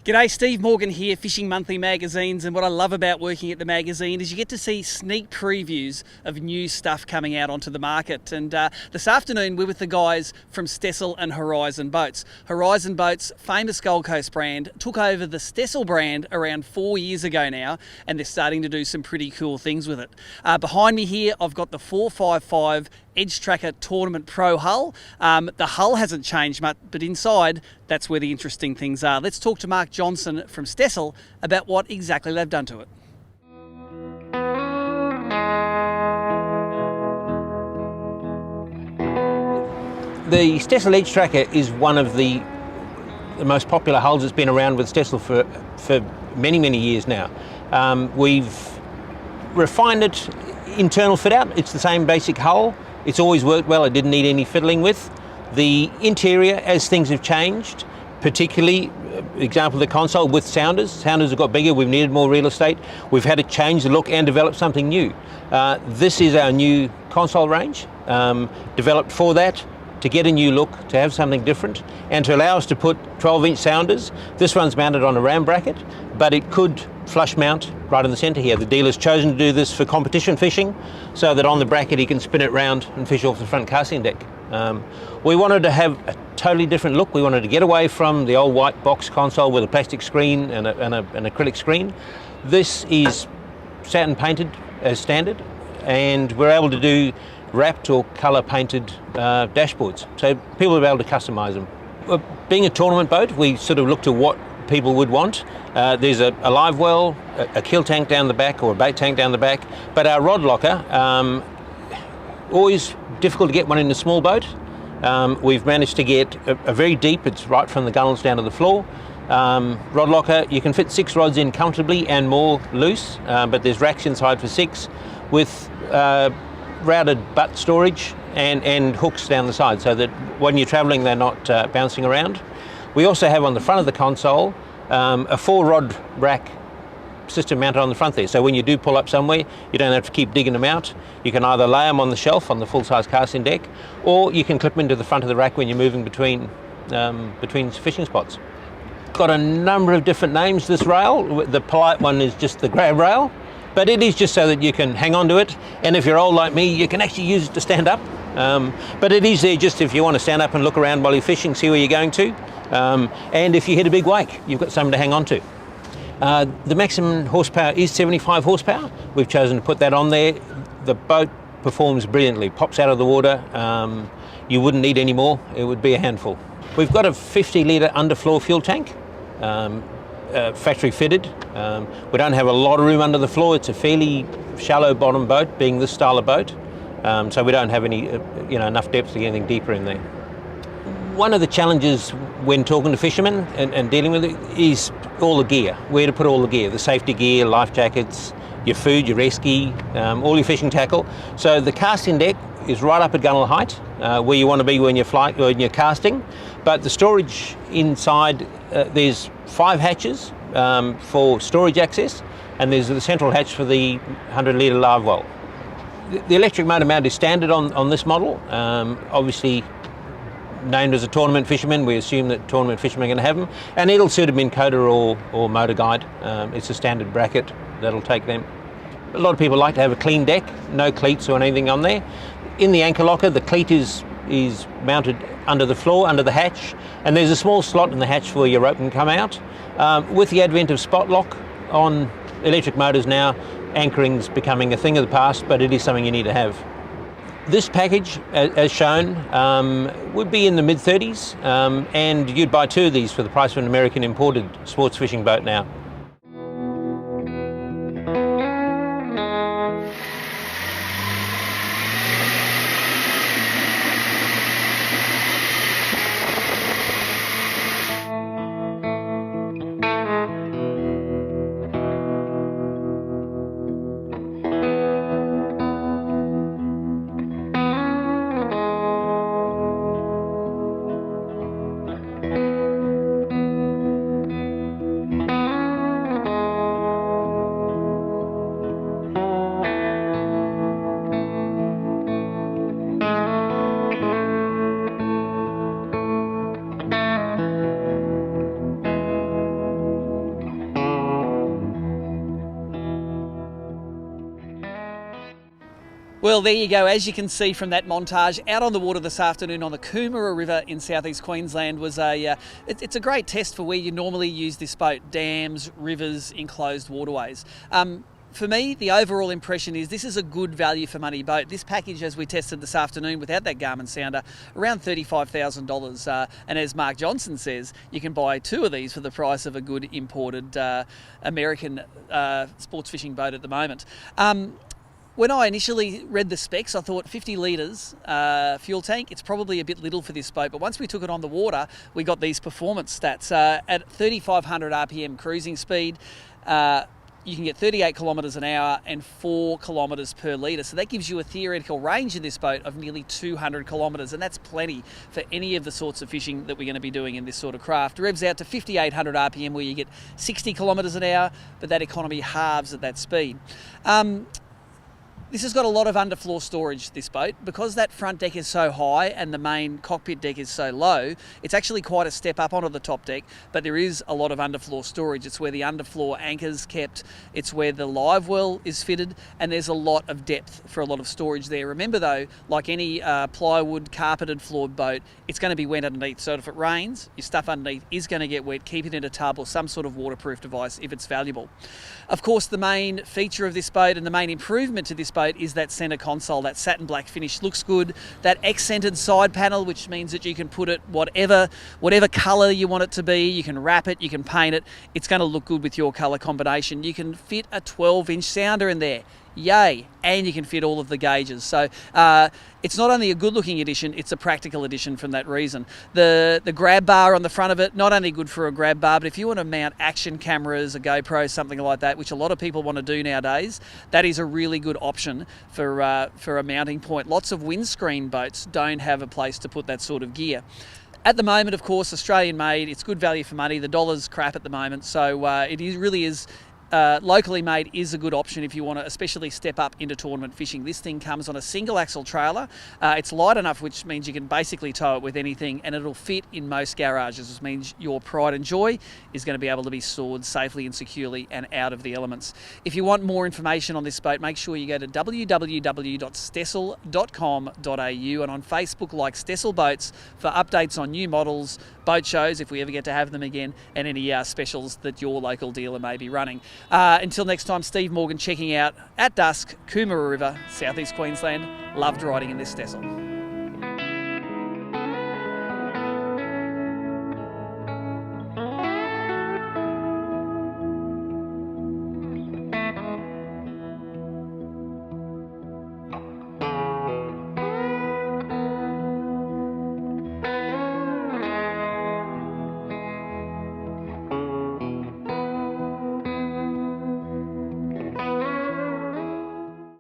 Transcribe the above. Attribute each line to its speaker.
Speaker 1: G'day, Steve Morgan here, Fishing Monthly Magazines, and what I love about working at the magazine is you get to see sneak previews of new stuff coming out onto the market. And this afternoon we're with the guys from Stessl and Horizon Boats. Horizon Boats, famous Gold Coast brand, took over the Stessl brand around 4 years ago now, and they're starting to do some pretty cool things with it. Behind me here I've got the 455 Edgetracker Tournament Pro hull. The hull hasn't changed much, but inside, that's where the interesting things are. Let's talk to Mark Johnson from Stessl about what exactly they've done to it.
Speaker 2: The Stessl Edgetracker is one of the most popular hulls that's been around with Stessl for many years now. We've refined it, internal fit out. It's the same basic hull. It's always worked well. It didn't need any fiddling with. The interior, as things have changed, particularly, example, the console with sounders. Sounders have got bigger. We've needed more real estate. We've had to change the look and develop something new. This is our new console range, developed for that, to get a new look, to have something different, and to allow us to put 12-inch sounders. This one's mounted on a ram bracket, but it could flush mount right in the centre here. The dealer's chosen to do this for competition fishing, so that on the bracket he can spin it round and fish off the front casting deck. We wanted to have a totally different look. We wanted to get away from the old white box console with a plastic screen and an acrylic screen. This is satin painted as standard, and we're able to do wrapped or colour painted dashboards, so people will be able to customise them. Being a tournament boat, we sort of look to what people would want. There's a live well, a kill tank down the back, or a bait tank down the back, but our rod locker, always difficult to get one in a small boat. We've managed to get a very deep, it's right from the gunnels down to the floor. Rod locker, you can fit 6 rods in comfortably and more loose, but there's racks inside for 6 with routed butt storage and hooks down the side, so that when you're travelling they're not bouncing around. We also have on the front of the console a 4-rod rack system mounted on the front there, so when you do pull up somewhere you don't have to keep digging them out. You can either lay them on the shelf on the full-size casting deck, or you can clip them into the front of the rack when you're moving between fishing spots. Got a number of different names, this rail. The polite one is just the grab rail, but it is just so that you can hang on to it, and if you're old like me you can actually use it to stand up. But it is there just if you want to stand up and look around while you're fishing, see where you're going to, and if you hit a big wake you've got something to hang on to. The maximum horsepower is 75 horsepower. We've chosen to put that on there. The boat performs brilliantly, pops out of the water. You wouldn't need any more, it would be a handful. We've got a 50 litre underfloor fuel tank, factory fitted. We don't have a lot of room under the floor. It's a fairly shallow bottom boat, being this style of boat, so we don't have any enough depth to get anything deeper in there. One of the challenges when talking to fishermen and dealing with it is all the gear, where to put all the gear, the safety gear, life jackets, your food, your rescue, all your fishing tackle. So the casting deck is right up at gunnel height, where you want to be when you're casting, but the storage inside, there's 5 hatches for storage access, and there's the central hatch for the 100 litre live well. The electric motor mount is standard on this model. Obviously named as a tournament fisherman, we assume that tournament fishermen are going to have them, and it'll suit a Minn Kota or motor guide. It's a standard bracket that'll take them. A lot of people like to have a clean deck, no cleats or anything on there. In the anchor locker, the cleat is mounted under the floor, under the hatch, and there's a small slot in the hatch for your rope can come out. With the advent of spot lock on electric motors now, anchoring's becoming a thing of the past, but it is something you need to have. This package, as shown, would be in the mid-30s, and you'd buy 2 of these for the price of an American imported sports fishing boat now.
Speaker 1: Well, there you go. As you can see from that montage, out on the water this afternoon on the Coomera River in southeast Queensland was it's a great test for where you normally use this boat: dams, rivers, enclosed waterways. For me, the overall impression is this is a good value for money boat. This package, as we tested this afternoon without that Garmin sounder, around $35,000. And as Mark Johnson says, you can buy 2 of these for the price of a good imported American sports fishing boat at the moment. When I initially read the specs, I thought 50 litres fuel tank, it's probably a bit little for this boat. But once we took it on the water, we got these performance stats. At 3,500 RPM cruising speed, you can get 38 kilometres an hour and 4 kilometres per litre. So that gives you a theoretical range in this boat of nearly 200 kilometres, and that's plenty for any of the sorts of fishing that we're going to be doing in this sort of craft. Revs out to 5,800 RPM where you get 60 kilometres an hour, but that economy halves at that speed. This has got a lot of underfloor storage, this boat. Because that front deck is so high and the main cockpit deck is so low, it's actually quite a step up onto the top deck, but there is a lot of underfloor storage. It's where the underfloor anchor's kept, it's where the live well is fitted, and there's a lot of depth for a lot of storage there. Remember though, like any plywood, carpeted floored boat, it's going to be wet underneath, so if it rains, your stuff underneath is going to get wet. Keep it in a tub or some sort of waterproof device if it's valuable. Of course, the main feature of this boat and the main improvement to this boat is that centre console. That satin black finish looks good. That accented side panel, which means that you can put it whatever colour you want it to be. You can wrap it, you can paint it. It's going to look good with your colour combination. You can fit a 12-inch sounder in there. Yay! And you can fit all of the gauges. So it's not only a good-looking addition, it's a practical addition from that reason. The grab bar on the front of it, not only good for a grab bar, but if you want to mount action cameras, a GoPro, something like that, which a lot of people want to do nowadays, that is a really good option for a mounting point. Lots of windscreen boats don't have a place to put that sort of gear. At the moment, of course, Australian made, it's good value for money. The dollar's crap at the moment, so it really is. Locally made is a good option if you want to especially step up into tournament fishing. This thing comes on a single axle trailer. It's light enough, which means you can basically tow it with anything, and it'll fit in most garages, which means your pride and joy is going to be able to be stored safely and securely and out of the elements. If you want more information on this boat, make sure you go to www.stessl.com.au and on Facebook like Stessl Boats for updates on new models, boat shows if we ever get to have them again, and any specials that your local dealer may be running. Until next time, Steve Morgan checking out at dusk, Coomera River, southeast Queensland. Loved riding in this Stessl.